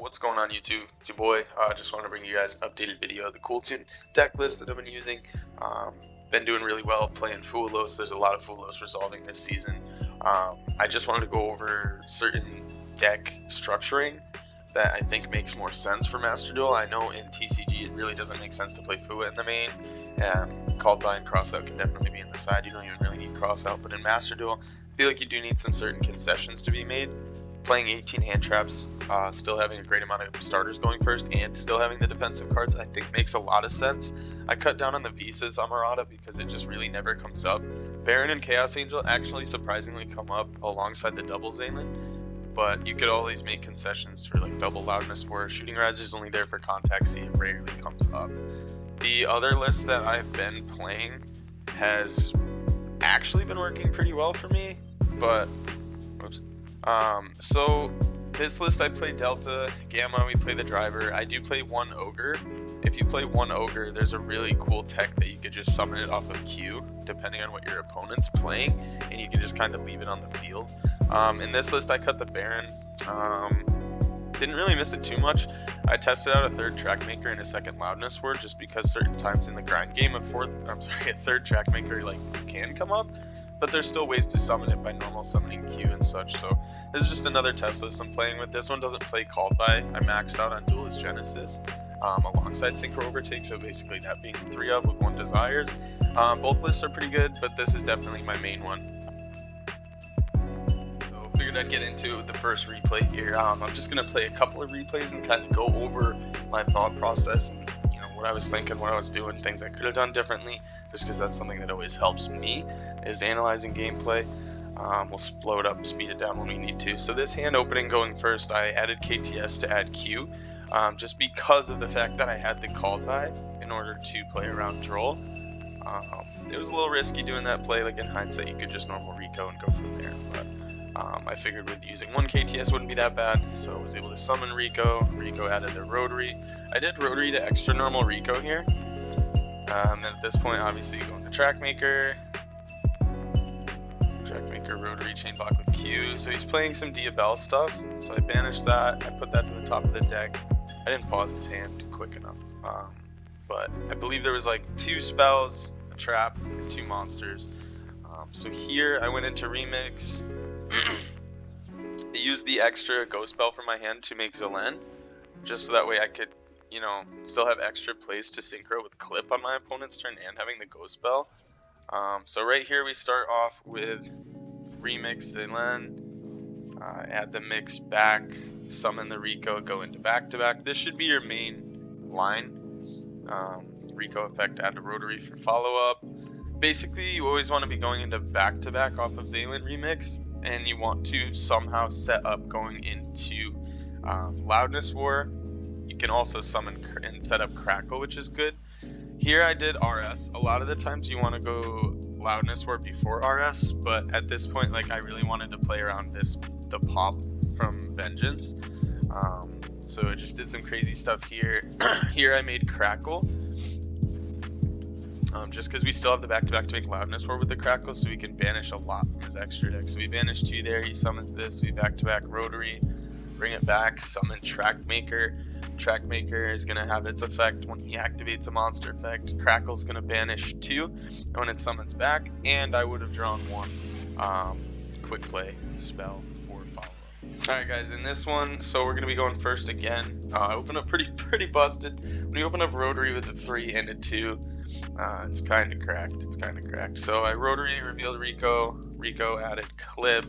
What's going on YouTube? It's your boy. Just want to bring you guys an updated video of the KEWL deck list that I've been using. Been doing really well playing Fulos. There's a lot of Fulos resolving this season. I just wanted to go over certain deck structuring that I think makes more sense for Master Duel. I know in TCG it really doesn't make sense to play Fua in the main. Called by and Crossout can definitely be in the side. You don't even really need Crossout, but in Master Duel, I feel like you do need some certain concessions to be made. Playing 18 hand traps, still having a great amount of starters going first, and still having the defensive cards, I think makes a lot of sense. I cut down on the Visas Amarada because it just really never comes up. Baron and Chaos Angel actually surprisingly come up alongside the double Zaylin, but you could always make concessions for like double Loudness War. Shooting Rise is only there for contact, see, it rarely comes up. The other list that I've been playing has actually been working pretty well for me, but so this list I play Delta, Gamma, we play the Driver. I do play one Ogre. If you play one Ogre, there's a really cool tech that you could just summon it off of Q, depending on what your opponent's playing, and you can just kind of leave it on the field. In this list I cut the Baron. Didn't really miss it too much. I tested out a third track maker and a second Loudness Word just because certain times in the grind game a third track maker like can come up, but there's still ways to summon it by normal summoning Q and such. So this is just another test list I'm playing with. This one doesn't play Called By. I maxed out on Duelist Genesis alongside Synchro Overtake, so basically that being 3 of with 1 Desires. Both lists are pretty good, but this is definitely my main one. So figured I'd get into it with the first replay here. I'm just going to play a couple of replays and kind of go over my thought process and what I was thinking, what I was doing, things I could have done differently, just because that's something that always helps me, is analyzing gameplay. We'll slow it up, speed it down when we need to. So this hand opening going first, I added KTS to add Q, just because of the fact that I had the Called By in order to play around Droll. It was a little risky doing that play. Like in hindsight, you could just normal Rico and go from there, but I figured with using one KTS wouldn't be that bad, so I was able to summon Rico. Rico added their Rotary. I did Rotary to extra normal Rico here. Then at this point, obviously, you go into Track Maker, Rotary, Chain Block with Q. So he's playing some Diabell stuff, so I banished that. I put that to the top of the deck. I didn't pause his hand quick enough, but I believe there was like 2 spells, a trap, and 2 monsters. So here I went into Remix. I used the extra Ghost Spell from my hand to make Zelen, just so that way I could, still have extra plays to synchro with Clip on my opponent's turn and having the Ghost Spell. So right here we start off with Remix Zelen, add the mix back, summon the Rico, go into back-to-back. This should be your main line. Rico effect, add a Rotary for follow-up. Basically, you always want to be going into back-to-back off of Zaylin Remix, and you want to somehow set up going into Loudness War. You can also summon and set up Crackle, which is good. Here I did RS. A lot of the times you want to go Loudness War before RS, but at this point, like, I really wanted to play around the pop from Vengeance. So I just did some crazy stuff here. Here I made Crackle. Just because we still have the back-to-back to make Loudness War with the Crackle, so we can banish a lot from his extra deck. So we banish 2 there, he summons this, we back-to-back Rotary, bring it back, summon Track Maker. Track Maker is going to have its effect when he activates a monster effect. Crackle's going to banish 2 when it summons back, and I would have drawn 1 quick play spell for follow-up. Alright guys, in this one, so we're going to be going first again. I open up pretty busted. When you open up Rotary with a 3 and a 2, it's kind of cracked. So I Rotary, revealed Rico added Clip.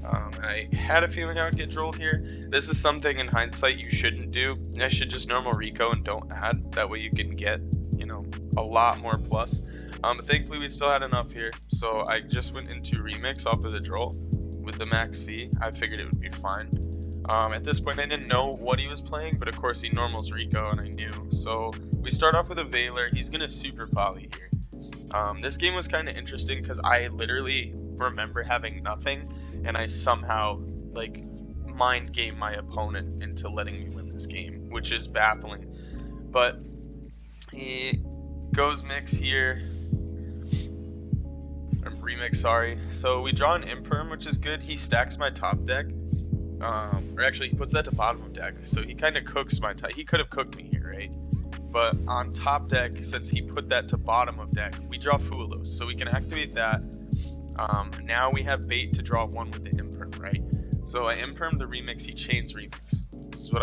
I had a feeling I would get Drolled here. This is something in hindsight you shouldn't do. I should just normal Rico and don't add. That way you can get, a lot more plus. But thankfully we still had enough here. So I just went into Remix off of the Droll with the Max C. I figured it would be fine. At this point I didn't know what he was playing, but of course he normals Rico and I knew. So we start off with a Veiler. He's going to super poly here. This game was kind of interesting because I literally remember having nothing, and I somehow mind game my opponent into letting me win this game, which is baffling. But he goes mix here. Remix, sorry. So we draw an Imperm, which is good. He stacks my top deck. Or actually, he puts that to bottom of deck, so he kind of cooks my he could have cooked me here, right? But on top deck, since he put that to bottom of deck, we draw Fuelos, so we can activate that. Now we have bait to draw one with the imperm, right? So I imperm the remix, he chains remix. This is what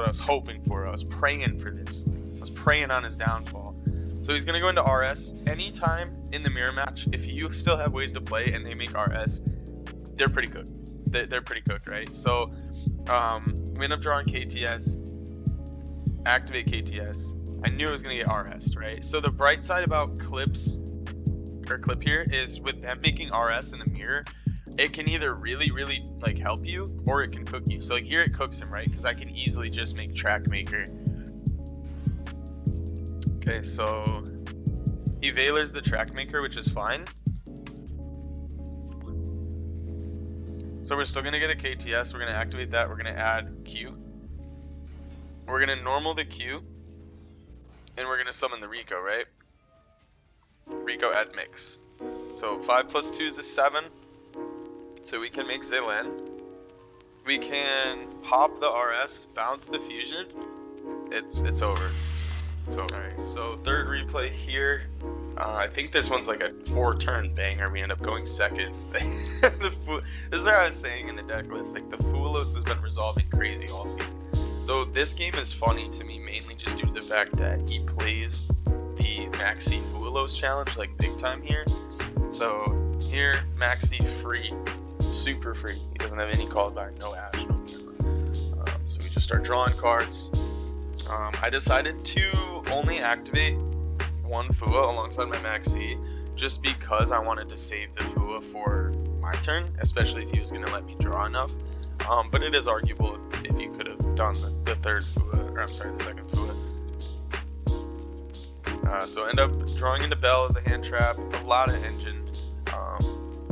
I was hoping for. I was praying for this. I was praying on his downfall. So he's gonna go into RS. Anytime in the mirror match, if you still have ways to play and they make RS, they're pretty cooked. They're pretty cooked, right? So we end up drawing KTS, activate KTS. I knew I was gonna get RS, right? So the bright side about clip here is with them making RS in the mirror, it can either really like help you or it can cook you. So like here it cooks him, right? Because I can easily just make track maker. Okay, so he Valor's the track maker, which is fine. So we're still gonna get a KTS. We're gonna activate that. We're gonna add Q. We're gonna normal the Q, and we're gonna summon the Rico, right? Rico add mix. So 5 plus 2 is a 7. So we can make Zaylan. We can pop the RS, bounce the fusion. It's over. It's over. Alright, so third replay here. I think this one's like a 4-turn banger. We end up going second. This is what I was saying in the deck list. Like the Fuelos has been resolving crazy all season. So this game is funny to me mainly just due to the fact that he plays the Maxi Fuelos challenge like big time here. So here Maxi free, super free. He doesn't have any called back, no Ash, no Gamma. So we just start drawing cards. I decided to only activate one Fua alongside my Maxi just because I wanted to save the Fua for my turn, especially if he was going to let me draw enough. But it is arguable if you could have done the third Fua, or I'm sorry, the second Fua. So end up drawing into Bell as a hand trap, a lot of engine.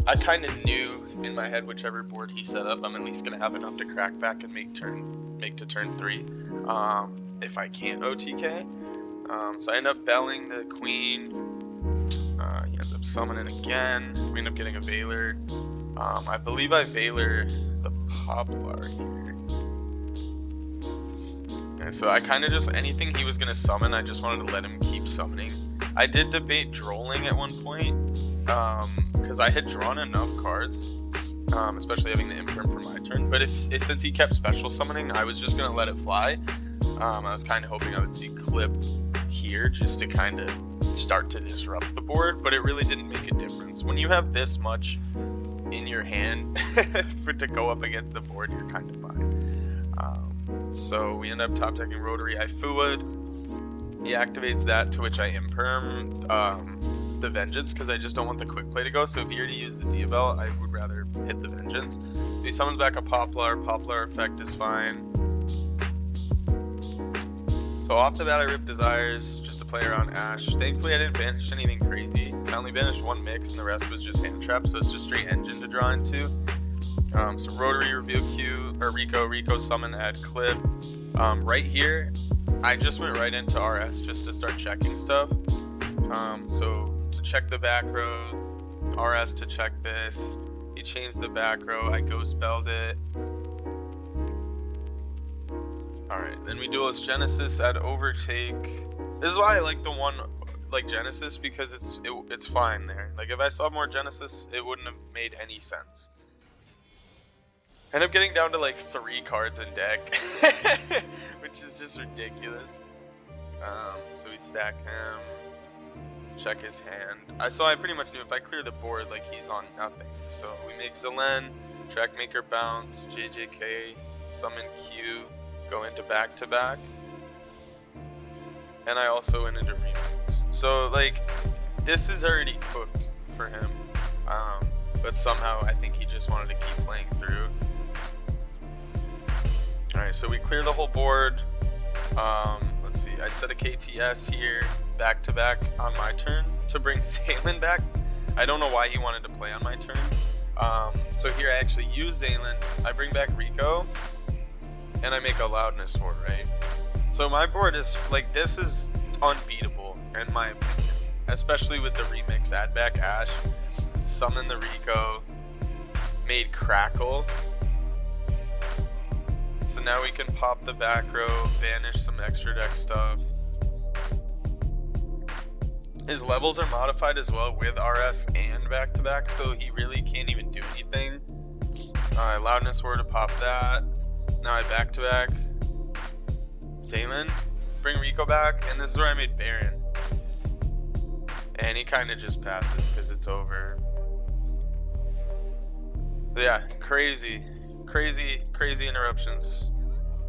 I kind of knew in my head whichever board he set up, I'm at least going to have enough to crack back and make to turn 3. If I can't OTK. So I end up belling the queen. He ends up summoning again. We end up getting a Valor. I believe I Valor the Poplar here. And so I kind of just, anything he was going to summon, I just wanted to let him keep summoning. I did debate drolling at one point, because I had drawn enough cards, especially having the imprint for my turn. But since he kept special summoning, I was just going to let it fly. I was kind of hoping I would see clip here just to kind of start to disrupt the board, but it really didn't make a difference. When you have this much in your hand to go up against the board, you're kind of fine. So we end up top decking Rotary. I Fua'd. He activates that, to which I imperm the Vengeance because I just don't want the quick play to go. So if he were to use the Diavel, I would rather hit the Vengeance. He summons back a Poplar. Poplar effect is fine. So off the bat I ripped Desires just to play around Ash. Thankfully I didn't banish anything crazy. I only banished one mix and the rest was just hand trap, so it's just straight engine to draw into. So Rotary, reveal Q, or Rico summon, add clip. Right here, I just went right into RS just to start checking stuff. So to check the back row, RS to check this. He chains the back row, I ghost spelled it. Alright, then we duelist Genesis, add overtake. This is why I like the one like Genesis, because it's fine there. Like if I saw more Genesis, it wouldn't have made any sense. End up getting down to like 3 cards in deck, which is just ridiculous. So we stack him, check his hand. I pretty much knew if I clear the board, like he's on nothing. So we make Zelen, Trackmaker bounce, JJK, summon Q, go into back-to-back. And I also went into remix. So like, this is already cooked for him. But somehow I think he just wanted to keep playing through. Alright, so we clear the whole board. Let's see, I set a KTS here, back to back on my turn to bring Zaylan back. I don't know why he wanted to play on my turn. So here I actually use Zaylan, I bring back Rico, and I make a Loudness Sword, right? So my board is, like, this is unbeatable, in my opinion. Especially with the remix, add back Ash, summon the Rico, made Crackle, now we can pop the back row, banish some extra deck stuff. His levels are modified as well with RS and back-to-back, so he really can't even do anything. Loudness Word to pop that. Now I back-to-back. Zaylin, bring Rico back, and this is where I made Baron. And he kind of just passes because it's over. But yeah, crazy interruptions,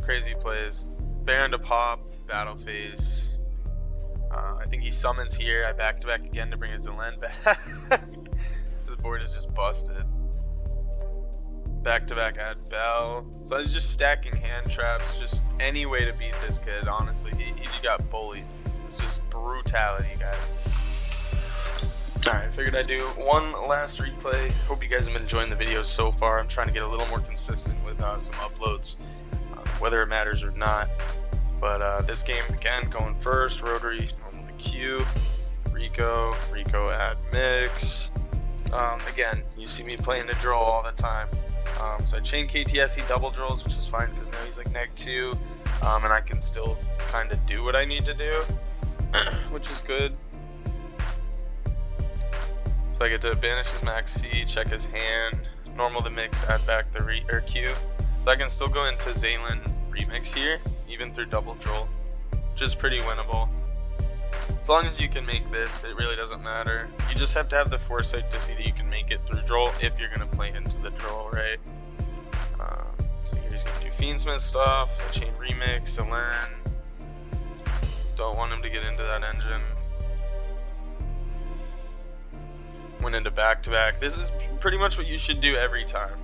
crazy plays. Baron to pop, battle phase. I think he summons here. I back-to-back again to bring his Zelen back. This board is just busted. Back-to-back add Bell. So I was just stacking hand traps, just any way to beat this kid, honestly. He just got bullied. This was brutality, guys. Alright, figured I'd do one last replay. Hope you guys have been enjoying the videos so far. I'm trying to get a little more consistent with some uploads, whether it matters or not. But this game, again, going first, Rotary, normal to Q, Rico add mix. Again, you see me playing the draw all the time. So I chain KTS, he double draws, which is fine because now he's like -2, and I can still kind of do what I need to do, which is good. So I get to banish his max C, check his hand, normal the mix, add back the Q. So I can still go into Zaylin remix here, even through double droll, which is pretty winnable. As long as you can make this, it really doesn't matter. You just have to have the foresight to see that you can make it through droll if you're going to play into the droll, right? So here's going to do Fiendsmith stuff, a chain remix, Zelen. Don't want him to get into that engine. Went into back-to-back. This is pretty much what you should do every time.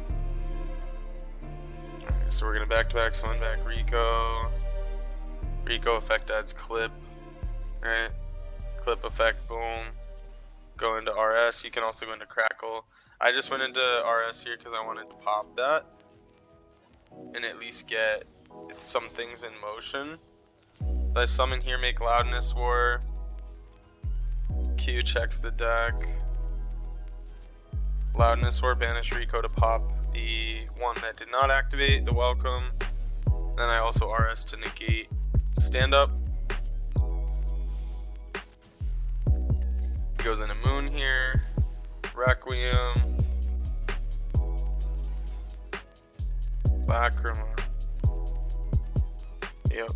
Alright, so we're going to back-to-back, summon back Rico. Rico effect adds clip. Alright, clip effect, boom. Go into RS. You can also go into Crackle. I just went into RS here because I wanted to pop that and at least get some things in motion. So I summon here, make Loudness War. Q checks the deck. Loudness War, banish Rico to pop the one that did not activate, the welcome. Then I also RS to negate stand up. Goes into Moon here, Requiem, Lacrima, yep,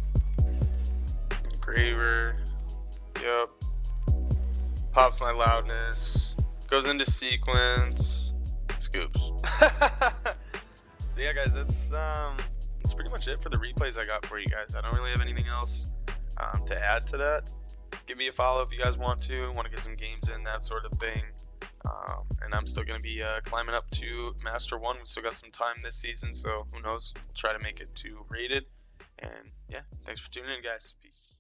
Graver, yep, pops my Loudness, goes into sequence, scoops. So yeah guys, that's pretty much it for the replays I got for you guys. I don't really have anything else to add to that. Give me a follow if you guys want to get some games in, that sort of thing. And I'm still going to be climbing up to Master 1. We've still got some time this season, so who knows? We'll try to make it to rated. And yeah, thanks for tuning in, guys. Peace.